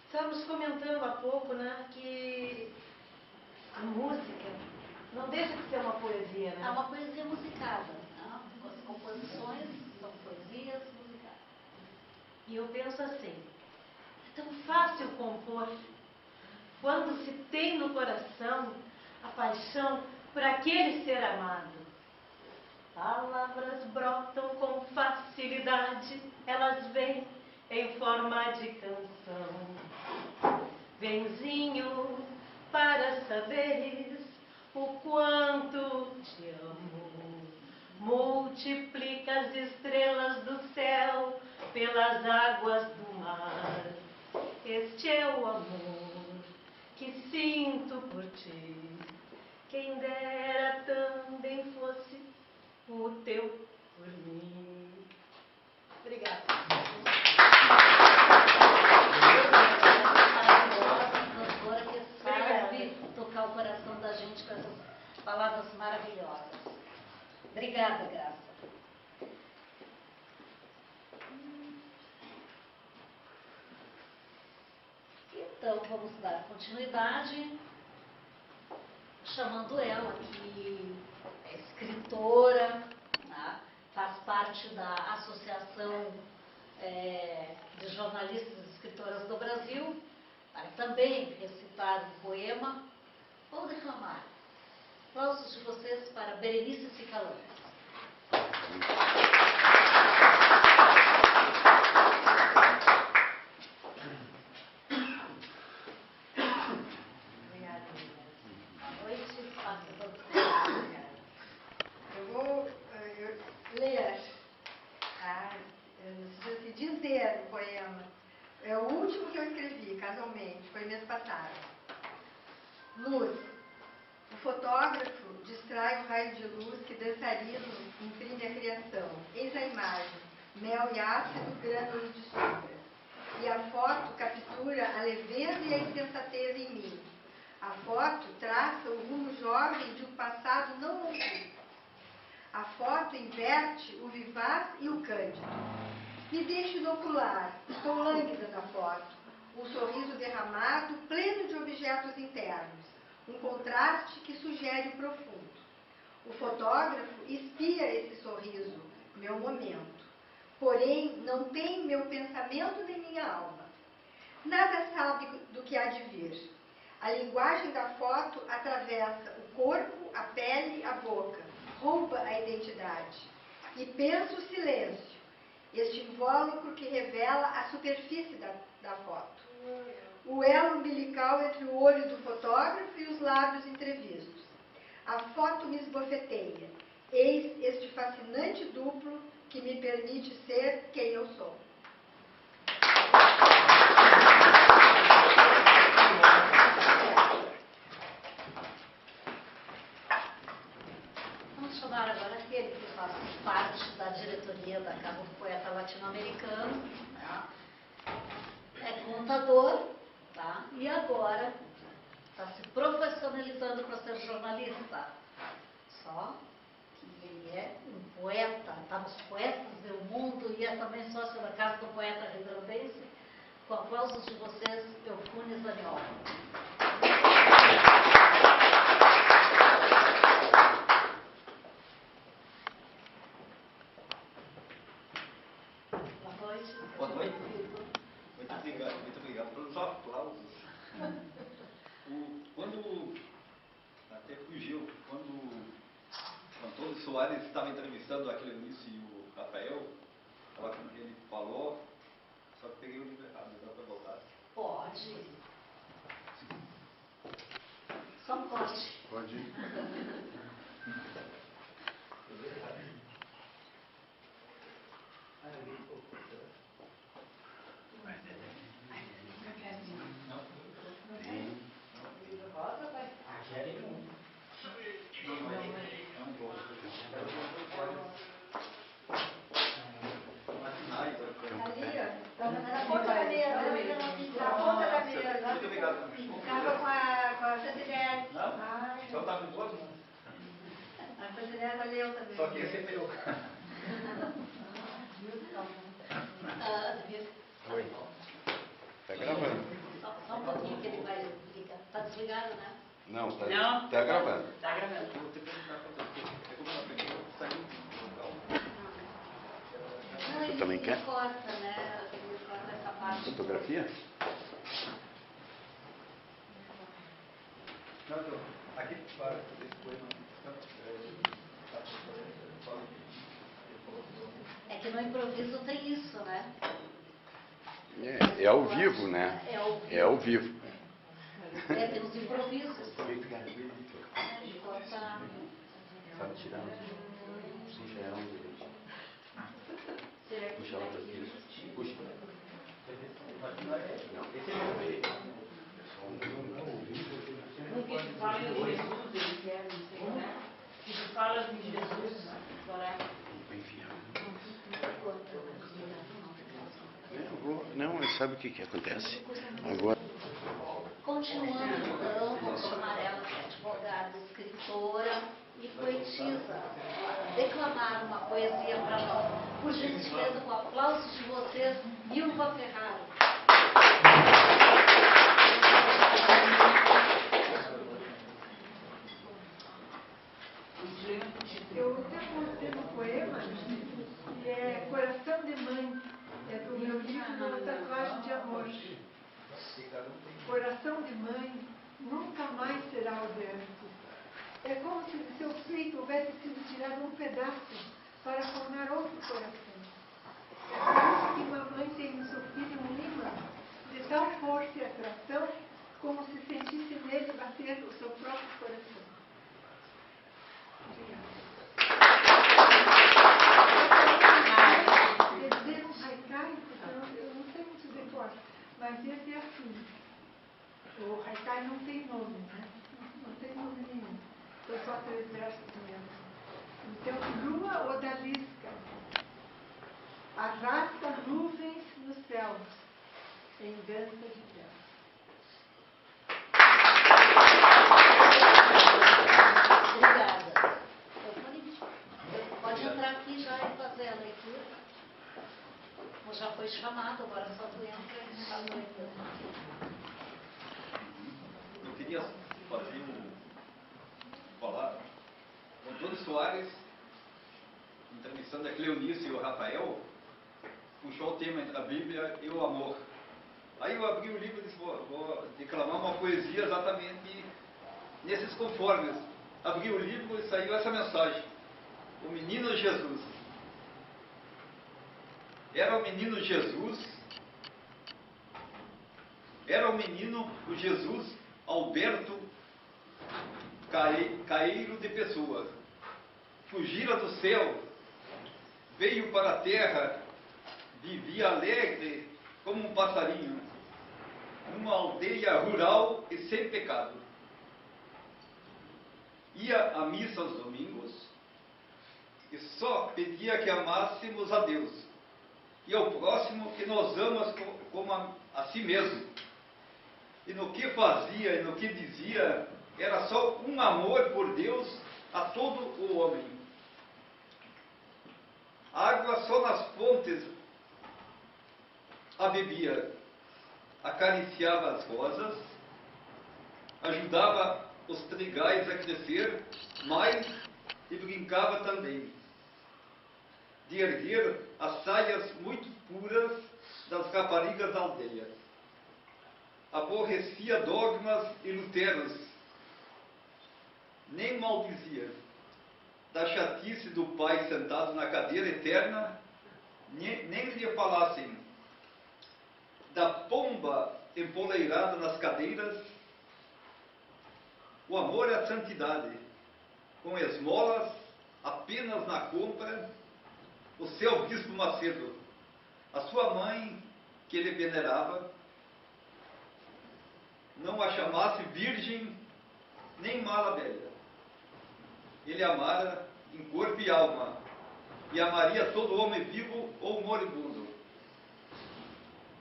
Estamos comentando há pouco, né, que a música não deixa de ser uma poesia, né? É uma poesia musicada. Né? As composições são poesias musicais. E eu penso assim, é tão fácil compor quando se tem no coração a paixão por aquele ser amado. Palavras brotam com facilidade, elas vêm em forma de canção. Benzinho, para saberes o quanto te amo, multiplica as estrelas do céu pelas águas do mar. Este é o amor que sinto por ti. Quem dera também fosse o teu por mim. Obrigada. Maravilhosa cantora que sabe tocar o coração da gente com essas palavras maravilhosas. Obrigada, Graça. Então, vamos dar continuidade, chamando ela, que é escritora, né? Faz parte da Associação de Jornalistas e Escritoras do Brasil, para também recitar um poema. Vou declamar. Aplausos de vocês para Berenice Sicalante. Eu vou ler, dizer o poema. É o último que eu escrevi, casualmente, foi mês passado. Luz. O fotógrafo distrai o raio de luz que dançarino imprime a criação. Eis a imagem, mel e ácido, grânulos de sombra. E a foto captura a leveza e a insensatez em mim. A foto traça o rumo jovem de um passado não ouvido. A foto inverte o vivaz e o cândido. Me deixo inocular, estou lânguida na foto. Um sorriso derramado, pleno de objetos internos. Um contraste que sugere o profundo. O fotógrafo espia esse sorriso, meu momento. Porém, não tem meu pensamento nem minha alma. Nada sabe do que há de vir. A linguagem da foto atravessa o corpo, a pele, a boca, rouba a identidade. E pensa o silêncio, este invólucro que revela a superfície da foto. O elo umbilical entre o olho do fotógrafo e os lábios entrevistos. A foto me esbofeteia. Eis este fascinante duplo que me permite ser quem eu sou. Vamos chamar agora aquele que faz parte da diretoria da Casa do Poeta Latino-Americano, né? É contador, tá? E agora está se profissionalizando para ser jornalista. Só que ele é um poeta, está nos Poetas do Mundo e é também sócio da Casa do Poeta Rio-Grandense. Com aplausos de vocês, Eufunes Daniel. Boa noite. Boa noite. Muito obrigado pelos aplausos. Quando até fugiu, quando o Antônio Soares estava entrevistando aquele início e o Rafael, quando ele falou, só que peguei o livro errado, dá para voltar. Pode. Só pode. Pode ir. Ali, ó. Na ponta da mesa. Na ponta da mesa. Muito obrigado. Estava com a Santilene. Não? Então tá com todos, né? A Santilene valeu também. Só que esse é meu. Oi. Tá gravando. Só um pouquinho que ele vai ligar. Tá desligado, né? Não, tá, Não. tá gravando. Tá gravando. Não, ele também quer? corta, né? Ele corta essa parte. Fotografia? Aqui, para. É que no improviso tem isso, né? É ao vivo, né? É ao vivo. É ao vivo. É, tem os improvisos. Ele corta. Sabe tirar? Sim, já é um direito. Puxa outra aqui. Puxa. Não, esse é o direito. Um que tu fala em Jesus, ele quer, não sei, né? Que tu fala de Jesus, agora. Não, sabe o que acontece? Agora. Continuando, amo chamar ela de advogada, escritora e poetisa. Declamar uma poesia para nós. Por gentileza, com aplausos de vocês, Nilva Ferraro. Eu até postei um poema que é Coração de Mãe, é do meu livro Tatuagem de Amor. Coração de mãe nunca mais será ausente. É como se do seu peito houvesse sido tirado um pedaço para formar outro coração. É por isso que uma mãe tem no seu filho um imã de tal força e atração como se sentisse nele bater o seu próprio coração. Dizer um haikai, eu não sei muito decor, mas esse é assim. O haikai não tem nome, né? Não tem nome nenhum. São só 3 versos mesmo. Então, lua odalisca, arrasta nuvens no céu, em dança de céu. Obrigada. Pode entrar aqui já e fazer a leitura. Ou já foi chamado, agora só tu entra e faz a leitura. Eu queria fazer falar o Antônio Soares, entrevistando a Cleonice e o Rafael, puxou o tema entre a Bíblia e o amor. Aí eu abri o livro e disse, vou declamar uma poesia exatamente nesses conformes. Abri o livro e saiu essa mensagem. O menino Jesus. Era o menino Jesus, era o menino o Jesus Alberto Caeiro de Pessoa. Fugira do céu, veio para a terra, vivia alegre como um passarinho, numa aldeia rural e sem pecado. Ia à missa aos domingos e só pedia que amássemos a Deus e ao próximo que nós amamos como a si mesmo. E no que fazia e no que dizia, era só um amor por Deus a todo o homem. Água só nas fontes a bebia, acariciava as rosas, ajudava os trigais a crescer mais e brincava também de erguer as saias muito puras das raparigas da aldeia. Aborrecia dogmas e luteros, nem maldizia da chatice do pai sentado na cadeira eterna, nem lhe falassem da pomba empoleirada nas cadeiras, O amor é a santidade, com esmolas apenas na compra. O seu bispo Macedo, a sua mãe, que ele venerava, não a chamasse virgem nem mala velha. Ele amara em corpo e alma, e amaria todo homem vivo ou moribundo,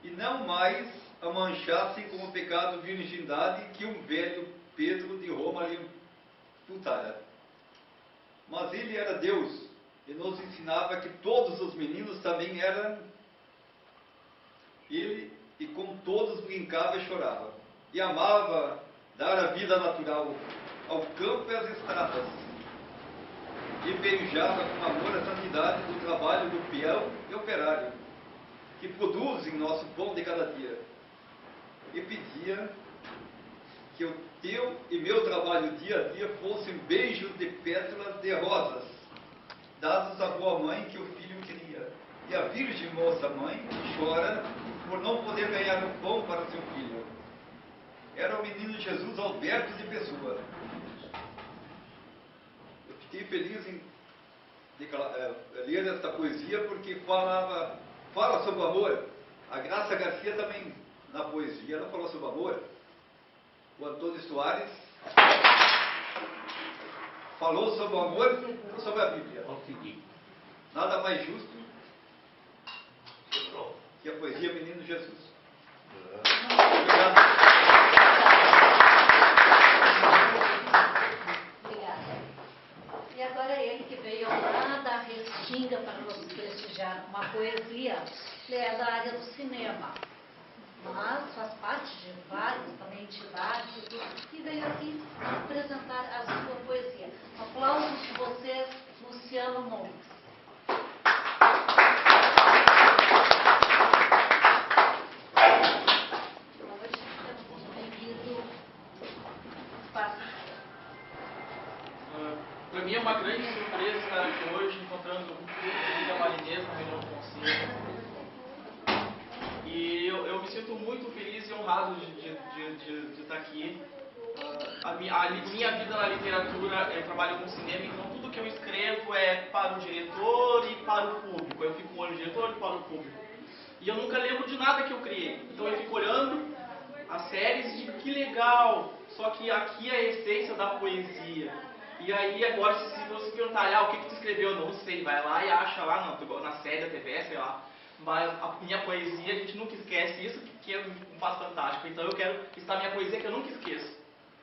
e não mais a manchasse com o pecado de virgindade que um velho Pedro de Roma lhe imputara. Mas ele era Deus, e nos ensinava que todos os meninos também eram ele, e com todos brincava e chorava, e amava dar a vida natural ao campo e às estradas, e beijava com amor a santidade do trabalho do peão e operário, que produzem nosso pão de cada dia, e pedia que o teu e meu trabalho dia a dia fosse um beijo de pétalas de rosas, dados à boa mãe que o filho queria, e a virgem moça mãe que chora por não poder ganhar o pão para seu filho. Era o menino Jesus Alberto de Pessoa. Eu fiquei feliz em ler esta poesia porque fala sobre o amor. A Graça Garcia também, na poesia, ela falou sobre o amor. O Antônio Soares falou sobre o amor e sobre a Bíblia. Nada mais justo que a poesia Menino Jesus. Obrigado. Obrigada. E agora ele que veio lá da Restinga para nos prestigiar uma poesia, ele é da área do cinema, mas faz parte de várias também entidades e veio aqui apresentar a sua poesia. Aplausos de vocês, Luciano Montes. Para mim é uma grande surpresa estar aqui hoje, encontrando a Marinês na reunião do conselho. E eu me sinto muito feliz e honrado de estar aqui. A minha vida na literatura, eu trabalho com cinema, então tudo que eu escrevo é para o diretor e para o público. Eu fico olhando o diretor e para o público. E eu nunca lembro de nada que eu criei. Então eu fico olhando as séries e digo, que legal! Só que aqui é a essência da poesia. E aí agora, se você perguntar, o que tu escreveu? Eu não sei, vai lá e acha lá na série da TV, sei lá. Mas a minha poesia, a gente nunca esquece isso, que é um fato fantástico. Então eu quero estar minha poesia que eu nunca esqueço.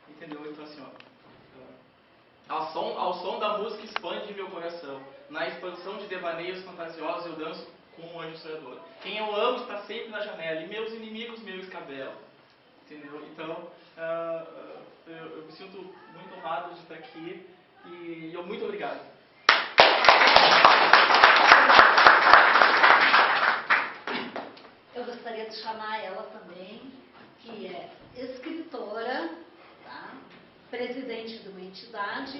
Entendeu? Então assim, ao som da música expande meu coração. Na expansão de devaneios fantasiosos eu danço como um anjo sonhador. Quem eu amo está sempre na janela, e meus inimigos, meu escabelo. Entendeu? Então, eu me sinto muito honrado de estar aqui e eu muito obrigado. Eu gostaria de chamar ela também, que é escritora, tá? Presidente de uma entidade,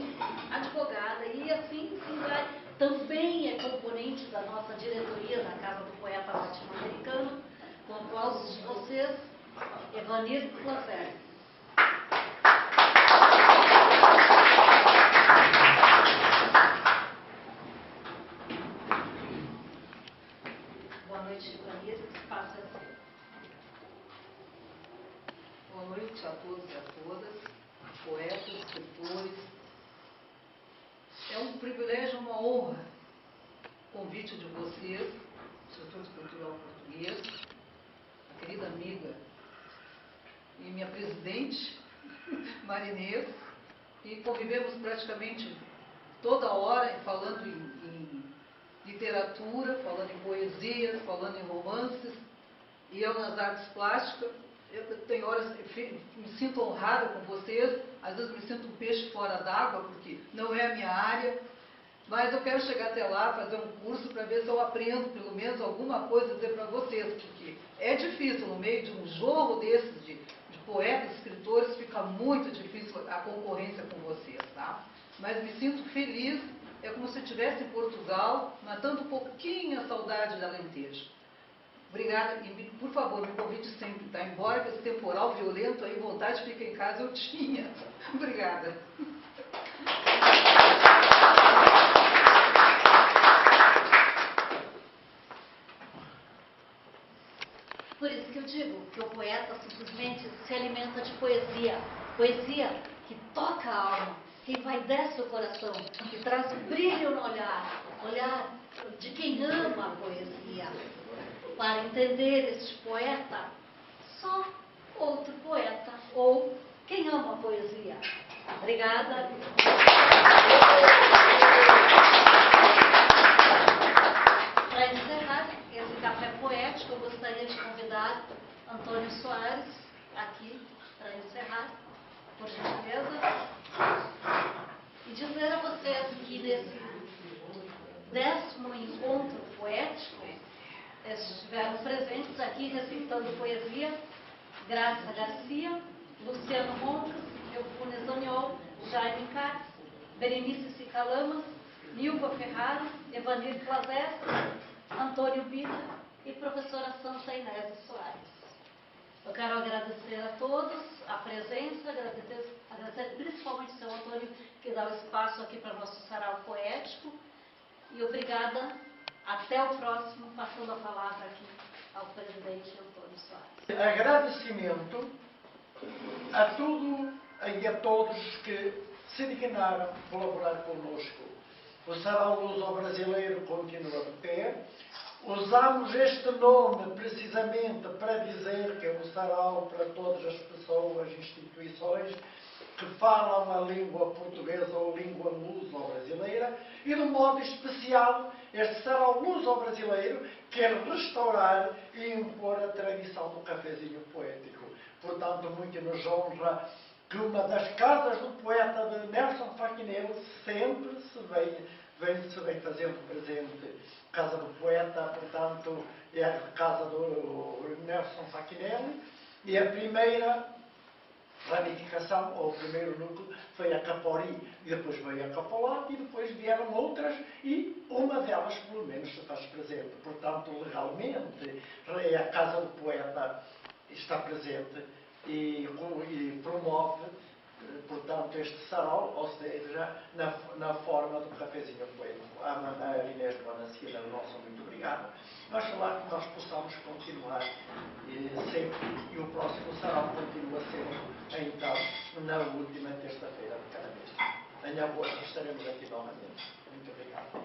advogada e assim vai. Também é componente da nossa diretoria na Casa do Poeta Latino-Americano. Com aplausos de vocês, Evanir Lacerda. Boa noite, Evanir. Espaço é seu. Boa noite a todos e a todas, poetas, escritores. É um privilégio, uma honra o convite de vocês, Instituto Cultural Português, a querida amiga e minha presidente, Marinês, e convivemos praticamente toda hora falando em literatura, falando em poesias, falando em romances, e eu nas artes plásticas. Eu tenho horas, me sinto honrada com vocês, às vezes me sinto um peixe fora d'água, porque não é a minha área, mas eu quero chegar até lá, fazer um curso para ver se eu aprendo pelo menos alguma coisa a dizer para vocês, porque é difícil, no meio de um jorro desses de poetas, escritores, fica muito difícil a concorrência com vocês, tá? Mas me sinto feliz, é como se eu estivesse em Portugal, matando um pouquinho a saudade da Alentejo. Obrigada e, por favor, me convide sempre, tá? Embora que esse temporal violento aí, vontade de ficar em casa, eu tinha. Obrigada. Por isso que eu digo que o poeta simplesmente se alimenta de poesia. Poesia que toca a alma, que envaidece o coração, que traz brilho no olhar, olhar de quem ama a poesia. Para entender este poeta, só outro poeta, ou quem ama a poesia. Obrigada. Para encerrar esse café poético, eu gostaria de convidar Antônio Soares aqui para encerrar, por gentileza, e dizer a vocês que nesse 10º encontro poético estiveram presentes aqui recitando poesia Graça Garcia, Luciano Roncas, Eufúnes Doniol, Jaime Katz, Berenice Cicalamas, Nilva Ferraro, Evanir Clazés, Antônio Bita e professora Santa Inés Soares. Eu quero agradecer a todos a presença, agradecer principalmente ao seu Antônio, que dá o espaço aqui para o nosso sarau poético. E obrigada. Até o próximo, passando a palavra aqui ao presidente Antônio Soares. Agradecimento a tudo e a todos que se dignaram a colaborar conosco. O Sarau Luso-Brasileiro continua de pé. Usamos este nome precisamente para dizer que é um sarau para todas as pessoas, instituições que falam a língua portuguesa ou língua luso-brasileira, e de modo especial este sarau luso-brasileiro quer restaurar e impor a tradição do cafezinho poético. Portanto, muito nos honra que uma das casas do poeta de Nelson Faquinelli sempre se vem fazendo presente. Casa do poeta, portanto, é a casa do Nelson Faquinelli, e a primeira ramificação, ou o primeiro núcleo, foi a Capori, e depois veio a Capolate, e depois vieram outras, e uma delas, pelo menos, se faz presente. Portanto, legalmente, a Casa do Poeta está presente e promove, portanto, este sarau, ou seja, na forma do cafezinho poético. A Inês de Bonaciana, nosso muito obrigado. Mas falar que nós possamos continuar sempre, e o próximo sarau continua sempre, então, na última terça-feira de cada mês. Amanhã estaremos aqui novamente. Muito obrigado.